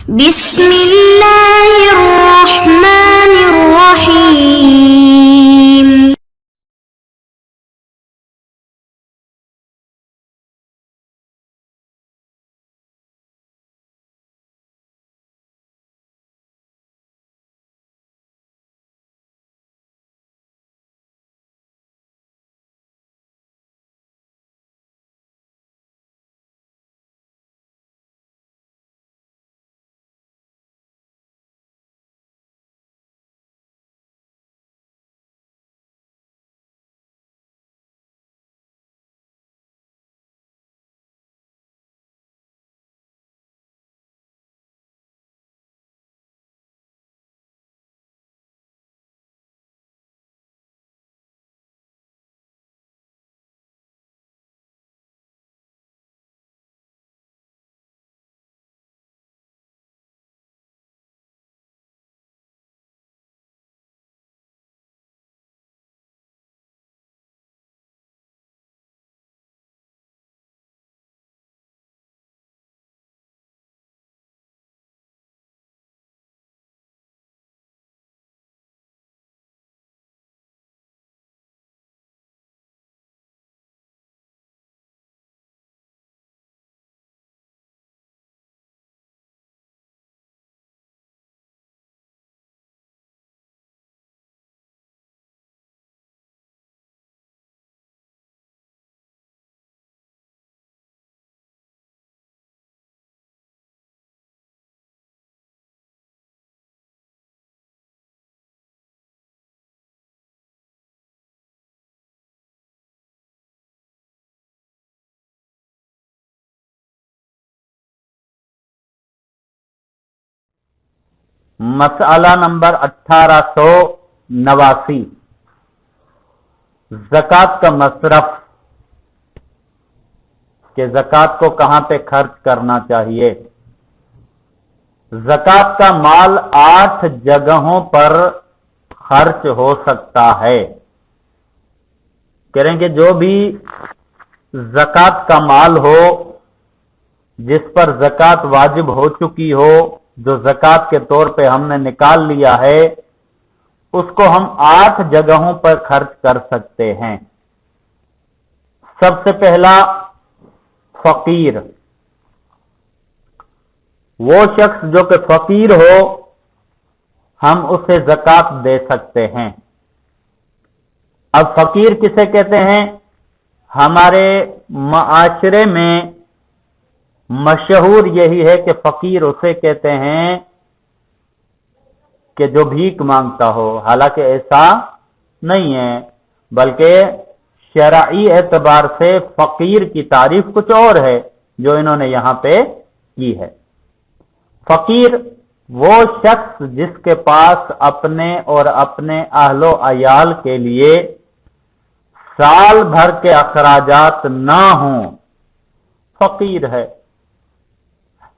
بسم اللہ الرحمن الرحیم. مسئلہ نمبر 1889، زکوٰۃ کا مصرف، کہ زکوٰۃ کو کہاں پہ خرچ کرنا چاہیے۔ زکوٰۃ کا مال 8 جگہوں پر خرچ ہو سکتا ہے۔ کہیں کہ جو بھی زکوٰۃ کا مال ہو جس پر زکوٰۃ واجب ہو چکی ہو، جو زکوٰۃ کے طور پہ ہم نے نکال لیا ہے، اس کو ہم 8 جگہوں پر خرچ کر سکتے ہیں۔ سب سے پہلا فقیر، وہ شخص جو کہ فقیر ہو ہم اسے زکوٰۃ دے سکتے ہیں۔ اب فقیر کسے کہتے ہیں؟ ہمارے معاشرے میں مشہور یہی ہے کہ فقیر اسے کہتے ہیں کہ جو بھیک مانگتا ہو، حالانکہ ایسا نہیں ہے، بلکہ شرعی اعتبار سے فقیر کی تعریف کچھ اور ہے جو انہوں نے یہاں پہ کی ہے۔ فقیر وہ شخص جس کے پاس اپنے اور اپنے اہل و عیال کے لیے سال بھر کے اخراجات نہ ہوں، فقیر ہے۔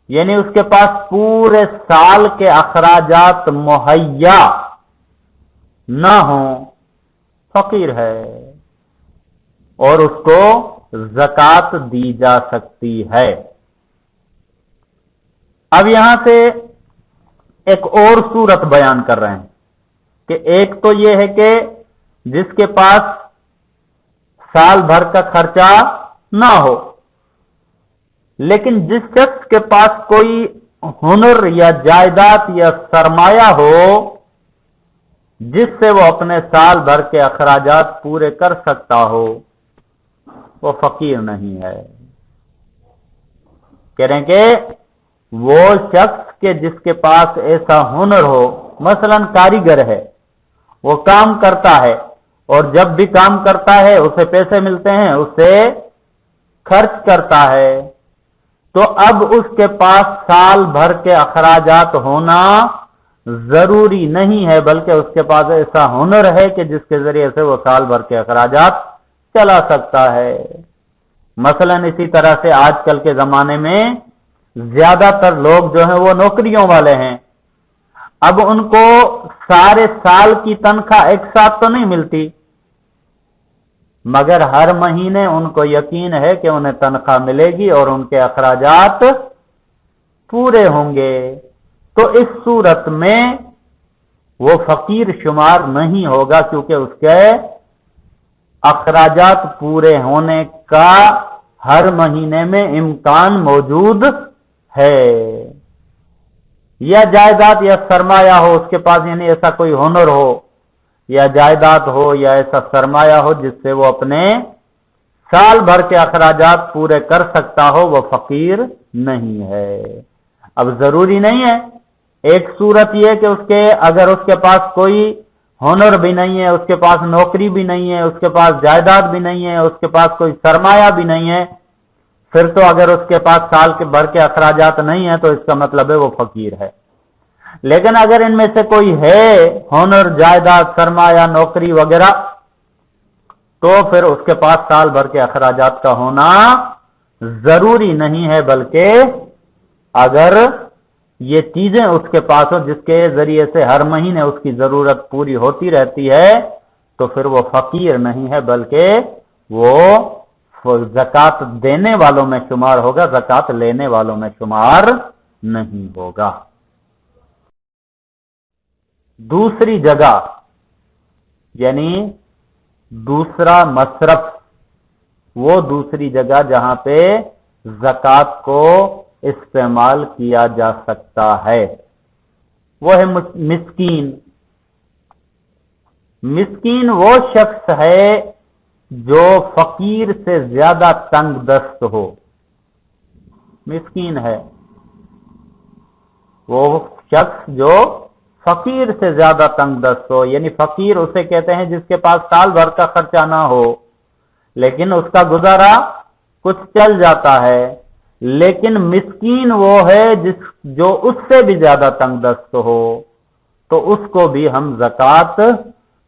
یعنی اس کے پاس پورے سال کے اخراجات مہیا نہ ہوں، فقیر ہے، اور اس کو زکوٰۃ دی جا سکتی ہے۔ اب یہاں سے ایک اور صورت بیان کر رہے ہیں کہ ایک تو یہ ہے کہ جس کے پاس سال بھر کا خرچہ نہ ہو، لیکن جس شخص کے پاس کوئی ہنر یا جائیداد یا سرمایہ ہو جس سے وہ اپنے سال بھر کے اخراجات پورے کر سکتا ہو، وہ فقیر نہیں ہے۔ کہہ رہے ہیں کہ وہ شخص کے جس کے پاس ایسا ہنر ہو، مثلا کاریگر ہے، وہ کام کرتا ہے اور جب بھی کام کرتا ہے اسے پیسے ملتے ہیں، اسے خرچ کرتا ہے، تو اب اس کے پاس سال بھر کے اخراجات ہونا ضروری نہیں ہے، بلکہ اس کے پاس ایسا ہنر ہے کہ جس کے ذریعے سے وہ سال بھر کے اخراجات چلا سکتا ہے۔ مثلا اسی طرح سے آج کل کے زمانے میں زیادہ تر لوگ جو ہیں وہ نوکریوں والے ہیں، اب ان کو سارے سال کی تنخواہ ایک ساتھ تو نہیں ملتی، مگر ہر مہینے ان کو یقین ہے کہ انہیں تنخواہ ملے گی اور ان کے اخراجات پورے ہوں گے۔ تو اس صورت میں وہ فقیر شمار نہیں ہوگا، کیونکہ اس کے اخراجات پورے ہونے کا ہر مہینے میں امکان موجود ہے۔ یا جائیداد یا سرمایہ ہو اس کے پاس، یعنی ایسا کوئی ہنر ہو یا جائیداد ہو یا ایسا سرمایہ ہو جس سے وہ اپنے سال بھر کے اخراجات پورے کر سکتا ہو، وہ فقیر نہیں ہے۔ اب ضروری نہیں ہے، ایک صورت یہ کہ اگر اس کے پاس کوئی ہنر بھی نہیں ہے، اس کے پاس نوکری بھی نہیں ہے، اس کے پاس جائیداد بھی نہیں ہے، اس کے پاس کوئی سرمایہ بھی نہیں ہے، پھر تو اگر اس کے پاس سال کے بھر کے اخراجات نہیں ہیں تو اس کا مطلب ہے وہ فقیر ہے۔ لیکن اگر ان میں سے کوئی ہے ہنر، جائیداد، سرمایہ، نوکری وغیرہ، تو پھر اس کے پاس سال بھر کے اخراجات کا ہونا ضروری نہیں ہے، بلکہ اگر یہ چیزیں اس کے پاس ہو جس کے ذریعے سے ہر مہینے اس کی ضرورت پوری ہوتی رہتی ہے، تو پھر وہ فقیر نہیں ہے، بلکہ وہ زکات دینے والوں میں شمار ہوگا، زکات لینے والوں میں شمار نہیں ہوگا۔ دوسری جگہ یعنی دوسرا مصرف، وہ دوسری جگہ جہاں پہ زکات کو استعمال کیا جا سکتا ہے، وہ ہے مسکین۔ مسکین وہ شخص ہے جو فقیر سے زیادہ تنگ دست ہو، مسکین ہے وہ شخص جو فقیر سے زیادہ تنگ دست ہو، یعنی فقیر اسے کہتے ہیں جس کے پاس سال بھر کا خرچہ نہ ہو، لیکن اس کا گزارا کچھ چل جاتا ہے۔ لیکن مسکین وہ ہے جو اس سے بھی زیادہ تنگ دست ہو، تو اس کو بھی ہم زکات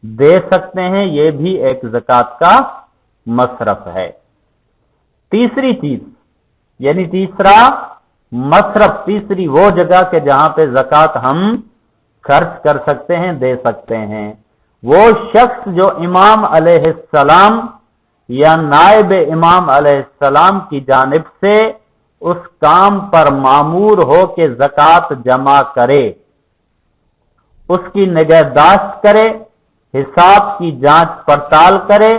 دے سکتے ہیں، یہ بھی ایک زکات کا مصرف ہے۔ تیسری چیز یعنی تیسرا مصرف، تیسری وہ جگہ کہ جہاں پہ زکات ہم خرچ کر سکتے ہیں، دے سکتے ہیں، وہ شخص جو امام علیہ السلام یا نائب امام علیہ السلام کی جانب سے اس کام پر مامور ہو کہ زکات جمع کرے، اس کی نگہداشت کرے، حساب کی جانچ پڑتال کرے،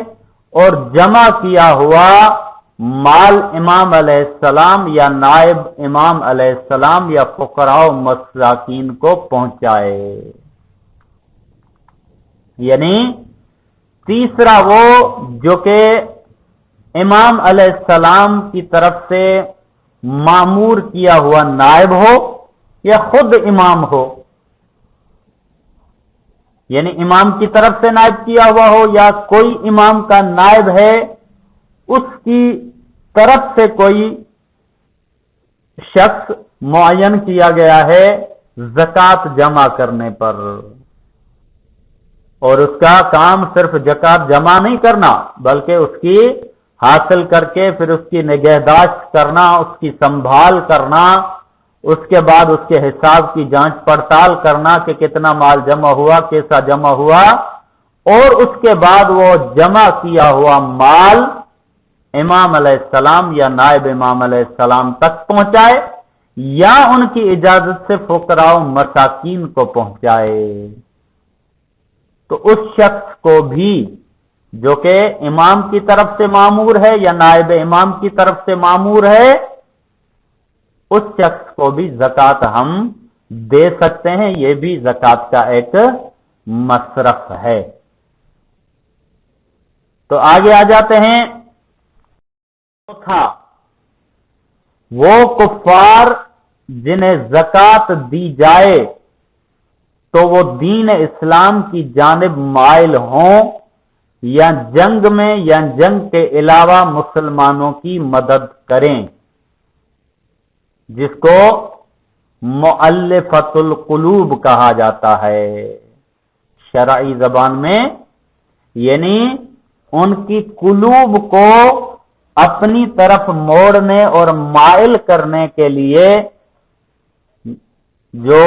اور جمع کیا ہوا مال امام علیہ السلام یا نائب امام علیہ السلام یا فقراء و مساکین کو پہنچائے۔ یعنی تیسرا وہ جو کہ امام علیہ السلام کی طرف سے مامور کیا ہوا نائب ہو یا خود امام ہو، یعنی امام کی طرف سے نائب کیا ہوا ہو یا کوئی امام کا نائب ہے، اس کی طرف سے کوئی شخص معین کیا گیا ہے زکات جمع کرنے پر، اور اس کا کام صرف زکات جمع نہیں کرنا بلکہ اس کی حاصل کر کے پھر اس کی نگہداشت کرنا، اس کی سنبھال کرنا، اس کے بعد اس کے حساب کی جانچ پڑتال کرنا کہ کتنا مال جمع ہوا، کیسا جمع ہوا، اور اس کے بعد وہ جمع کیا ہوا مال امام علیہ السلام یا نائب امام علیہ السلام تک پہنچائے یا ان کی اجازت سے فقراء و مساکین کو پہنچائے۔ تو اس شخص کو بھی جو کہ امام کی طرف سے مامور ہے یا نائب امام کی طرف سے مامور ہے، اس شخص کو بھی زکات ہم دے سکتے ہیں، یہ بھی زکات کا ایک مصرف ہے۔ تو آگے آ جاتے ہیں، وہ کفار جنہیں زکات دی جائے تو وہ دین اسلام کی جانب مائل ہوں یا جنگ میں یا جنگ کے علاوہ مسلمانوں کی مدد کریں، جس کو مؤلفۃ القلوب کہا جاتا ہے شرعی زبان میں، یعنی ان کی قلوب کو اپنی طرف موڑنے اور مائل کرنے کے لیے جو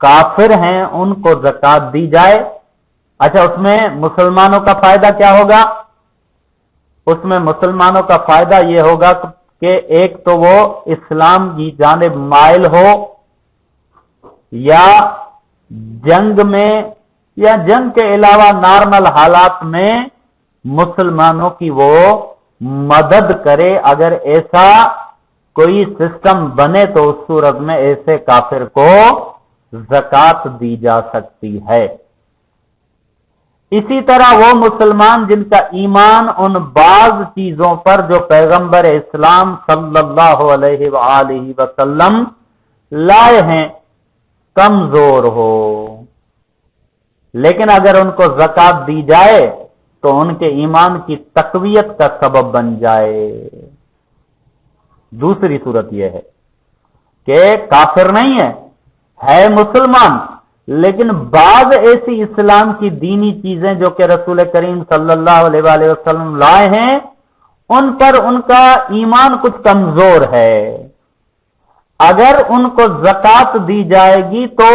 کافر ہیں ان کو زکات دی جائے۔ اچھا، اس میں مسلمانوں کا فائدہ کیا ہوگا؟ اس میں مسلمانوں کا فائدہ یہ ہوگا کہ ایک تو وہ اسلام کی جانب مائل ہو، یا جنگ میں یا جنگ کے علاوہ نارمل حالات میں مسلمانوں کی وہ مدد کرے، اگر ایسا کوئی سسٹم بنے تو اس صورت میں ایسے کافر کو زکوٰۃ دی جا سکتی ہے۔ اسی طرح وہ مسلمان جن کا ایمان ان بعض چیزوں پر جو پیغمبر اسلام صلی اللہ علیہ وآلہ وسلم لائے ہیں کمزور ہو، لیکن اگر ان کو زکوٰۃ دی جائے تو ان کے ایمان کی تقویت کا سبب بن جائے۔ دوسری صورت یہ ہے کہ کافر نہیں ہے مسلمان، لیکن بعض ایسی اسلام کی دینی چیزیں جو کہ رسول کریم صلی اللہ علیہ وآلہ وسلم لائے ہیں ان پر ان کا ایمان کچھ کمزور ہے، اگر ان کو زکوٰۃ دی جائے گی تو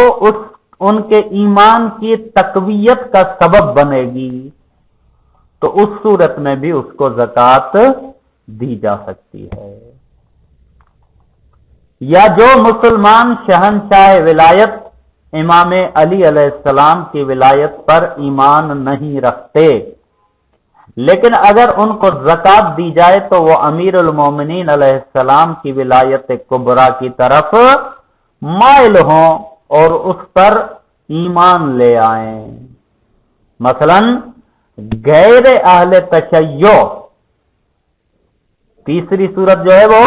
ان کے ایمان کی تقویت کا سبب بنے گی، تو اس صورت میں بھی اس کو زکوٰۃ دی جا سکتی ہے۔ یا جو مسلمان شہنشاہ ولایت امام علی علیہ السلام کی ولایت پر ایمان نہیں رکھتے، لیکن اگر ان کو زکوٰۃ دی جائے تو وہ امیر المومنین علیہ السلام کی ولایت کبریٰ کی طرف مائل ہوں اور اس پر ایمان لے آئیں۔ مثلا غیر اہل تشیع، تیسری صورت جو ہے وہ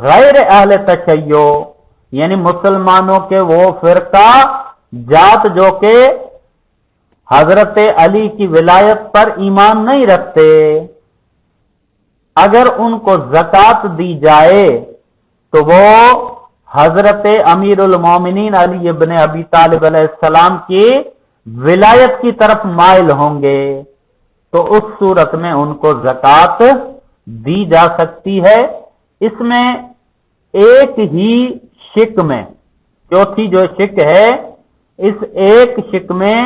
غیر اہل تشیع، یعنی مسلمانوں کے وہ فرقہ جات جو کہ حضرت علی کی ولایت پر ایمان نہیں رکھتے، اگر ان کو زکوٰۃ دی جائے تو وہ حضرت امیر المومنین علی ابن ابی طالب علیہ السلام کی ولایت کی طرف مائل ہوں گے، تو اس صورت میں ان کو زکوٰۃ دی جا سکتی ہے۔ اس میں ایک ہی شک میں، چوتھی جو شک ہے، اس ایک شک میں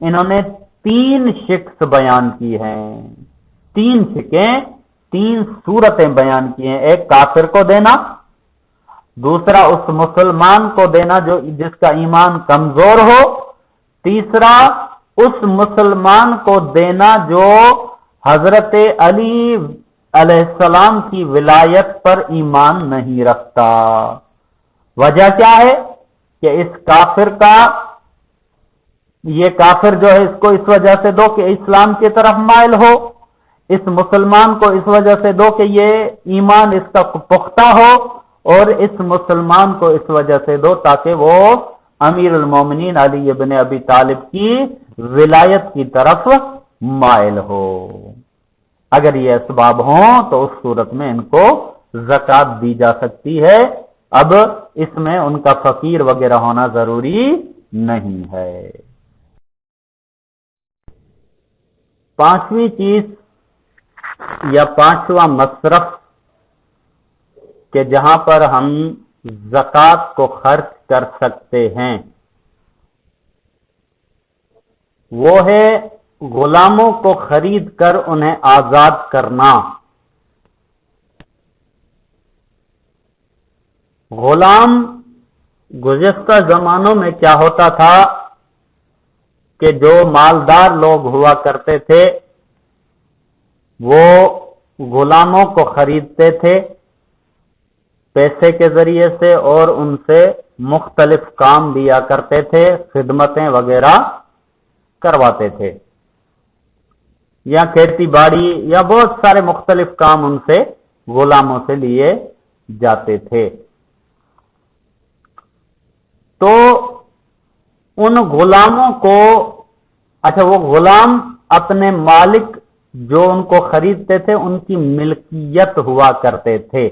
انہوں نے 3 شکس بیان کی ہیں، 3 شکیں، 3 صورتیں بیان کی ہیں۔ ایک کافر کو دینا، دوسرا اس مسلمان کو دینا جو جس کا ایمان کمزور ہو، تیسرا اس مسلمان کو دینا جو حضرت علی علیہ السلام کی ولایت پر ایمان نہیں رکھتا۔ وجہ کیا ہے کہ اس کافر کا، یہ کافر جو ہے اس کو اس وجہ سے دو کہ اسلام کی طرف مائل ہو، اس مسلمان کو اس وجہ سے دو کہ یہ ایمان اس کا پختہ ہو، اور اس مسلمان کو اس وجہ سے دو تاکہ وہ امیر المومنین علی ابن ابی طالب کی ولایت کی طرف مائل ہو۔ اگر یہ اسباب ہوں تو اس صورت میں ان کو زکوٰۃ دی جا سکتی ہے۔ اب اس میں ان کا فقیر وغیرہ ہونا ضروری نہیں ہے۔ 5ویں چیز یا 5واں مصرف کہ جہاں پر ہم زکوٰۃ کو خرچ کر سکتے ہیں وہ ہے غلاموں کو خرید کر انہیں آزاد کرنا۔ غلام گزشتہ زمانوں میں کیا ہوتا تھا کہ جو مالدار لوگ ہوا کرتے تھے وہ غلاموں کو خریدتے تھے پیسے کے ذریعے سے اور ان سے مختلف کام دیا کرتے تھے، خدمتیں وغیرہ کرواتے تھے، یا کھیتی باڑی یا بہت سارے مختلف کام ان سے غلاموں سے لیے جاتے تھے۔ تو ان غلاموں کو، اچھا وہ غلام اپنے مالک جو ان کو خریدتے تھے ان کی ملکیت ہوا کرتے تھے۔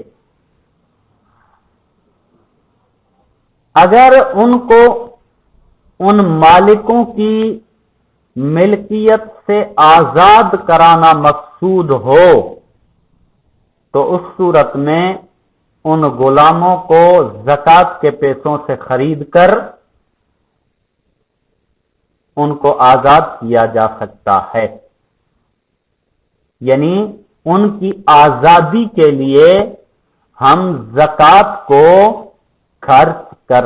اگر ان کو ان مالکوں کی ملکیت سے آزاد کرانا مقصود ہو تو اس صورت میں ان غلاموں کو زکوٰۃ کے پیسوں سے خرید کر ان کو آزاد کیا جا سکتا ہے، یعنی ان کی آزادی کے لیے ہم زکوٰۃ کو خرچ کر